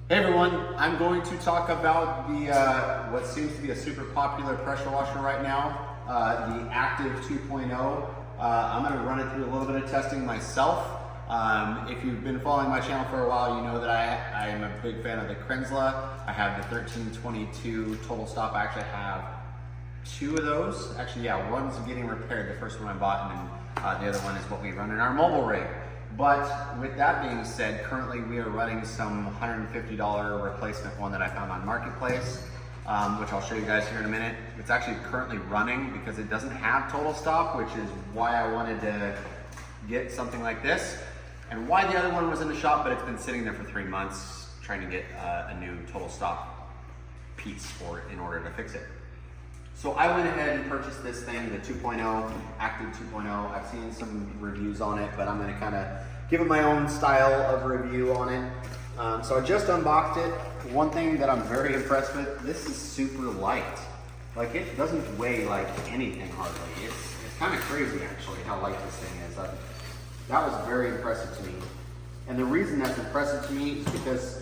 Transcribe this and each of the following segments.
Hey everyone, I'm going to talk about the what seems to be a super popular pressure washer right now, the Active 2.0. I'm going to run it through a little bit of testing myself. If you've been following my channel for a while, you know that I am a big fan of the Krenzla. I have the 1322 Total Stop. I actually have two of those. Actually, yeah, one's getting repaired, the first one I bought, and then the other one is what we run in our mobile rig. But with that being said, currently we are running some $150 replacement one that I found on Marketplace, which I'll show you guys here in a minute. It's actually currently running because it doesn't have total stop, which is why I wanted to get something like this, and why the other one was in the shop, but it's been sitting there for 3 months trying to get a new total stop piece for it in order to fix it. So I went ahead and purchased this thing, the 2.0, Active 2.0. I've seen some reviews on it, but I'm gonna kind of give it my own style of review on it. So I just unboxed it. One thing that I'm very impressed with, this is super light. Like, it doesn't weigh like anything hardly. It's kind of crazy actually how light this thing is. That was very impressive to me. And the reason that's impressive to me is because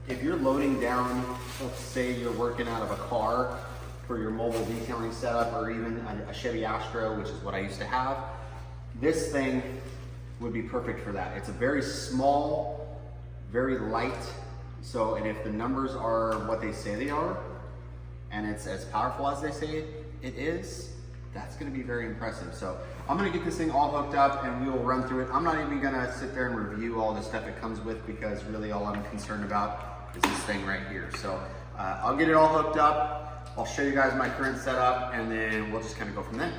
if you're loading down, let's say you're working out of a car, for your mobile detailing setup, or even a Chevy Astro, which is what I used to have, this thing would be perfect for that. It's a very small, very light, so, and if the numbers are what they say they are, and it's as powerful as they say it is, that's gonna be very impressive. So I'm gonna get this thing all hooked up and we will run through it. I'm not even gonna sit there and review all the stuff it comes with, because really all I'm concerned about is this thing right here. So I'll get it all hooked up. I'll show you guys my current setup, and then we'll just kind of go from there.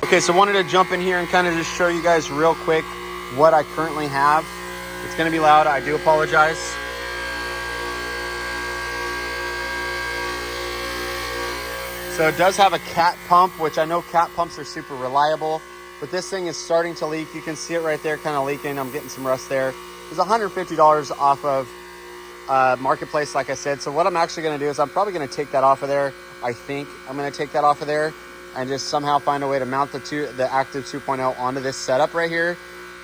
Okay, so wanted to jump in here and kind of just show you guys real quick what I currently have. It's gonna be loud, I do apologize. So it does have a cat pump, which I know cat pumps are super reliable, but this thing is starting to leak. You can see it right there kind of leaking. I'm getting some rust there. It's $150 off of Marketplace, like I said. So what I'm actually going to do is I'm probably going to take that off of there. I think I'm going to take that off of there and just somehow find a way to mount the Active 2.0 onto this setup right here,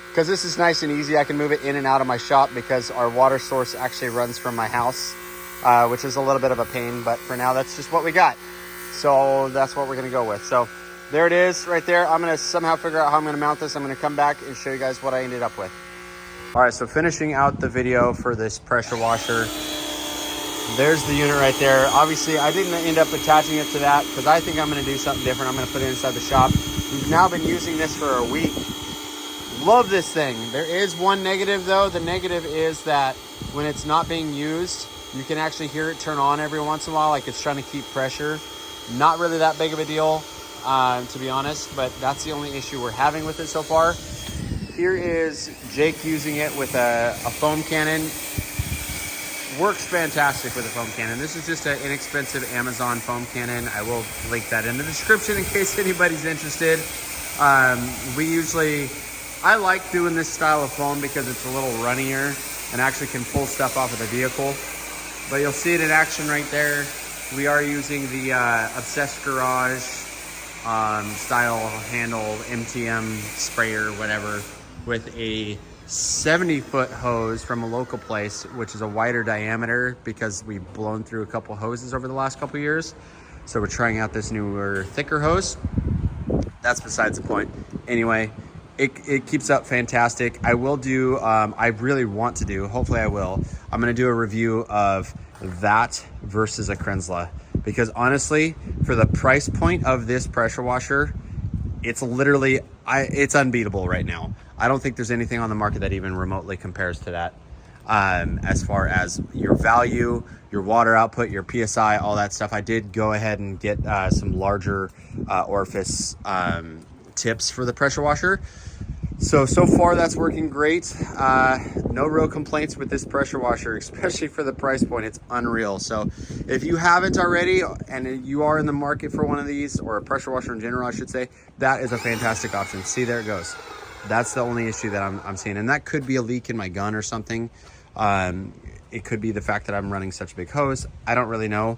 because this is nice and easy. I can move it in and out of my shop because our water source actually runs from my house, which is a little bit of a pain, but for now that's just what we got. So that's what we're going to go with. So there it is right there. I'm going to somehow figure out how I'm going to mount this. I'm going to come back and show you guys what I ended up with. All right, so finishing out the video for this pressure washer, there's the unit right there. Obviously, I didn't end up attaching it to that because I think I'm gonna do something different. I'm gonna put it inside the shop. We've now been using this for a week. Love this thing. There is one negative though. The negative is that when it's not being used, you can actually hear it turn on every once in a while, like it's trying to keep pressure. Not really that big of a deal, to be honest, but that's the only issue we're having with it so far. Here is Jake using it with a foam cannon. Works fantastic with a foam cannon. This is just an inexpensive Amazon foam cannon. I will link that in the description in case anybody's interested. I like doing this style of foam because it's a little runnier and actually can pull stuff off of the vehicle. But you'll see it in action right there. We are using the Obsessed Garage style handle MTM sprayer, whatever, with a 70-foot hose from a local place, which is a wider diameter because we've blown through a couple hoses over the last couple years. So we're trying out this newer, thicker hose. That's besides the point. Anyway, it keeps up fantastic. I will do, I really want to do, hopefully I will, I'm gonna do a review of that versus a Krenzla, because honestly, for the price point of this pressure washer, it's literally, it's unbeatable right now. I don't think there's anything on the market that even remotely compares to that. As far as your value, your water output, your PSI, all that stuff. I did go ahead and get some larger orifice tips for the pressure washer. So far that's working great. No real complaints with this pressure washer, especially for the price point. It's unreal. So if you haven't already and you are in the market for one of these, or a pressure washer in general, I should say, that is a fantastic option. See, there it goes. That's the only issue that I'm seeing. And that could be a leak in my gun or something. It could be the fact that I'm running such a big hose. I don't really know.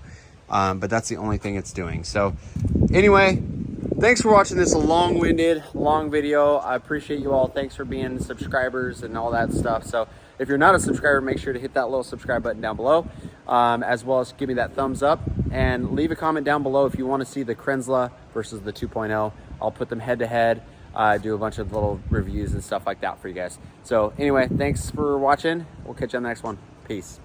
But that's the only thing it's doing. So anyway, thanks for watching this long-winded, long video. I appreciate you all. Thanks for being subscribers and all that stuff. So If you're not a subscriber, make sure to hit that little subscribe button down below, as well as give me that thumbs up, and leave a comment down below if you want to see the Krenzla versus the 2.0. I'll put them head to head, do a bunch of little reviews and stuff like that for you guys. So anyway, thanks for watching. We'll catch you on the next one. Peace.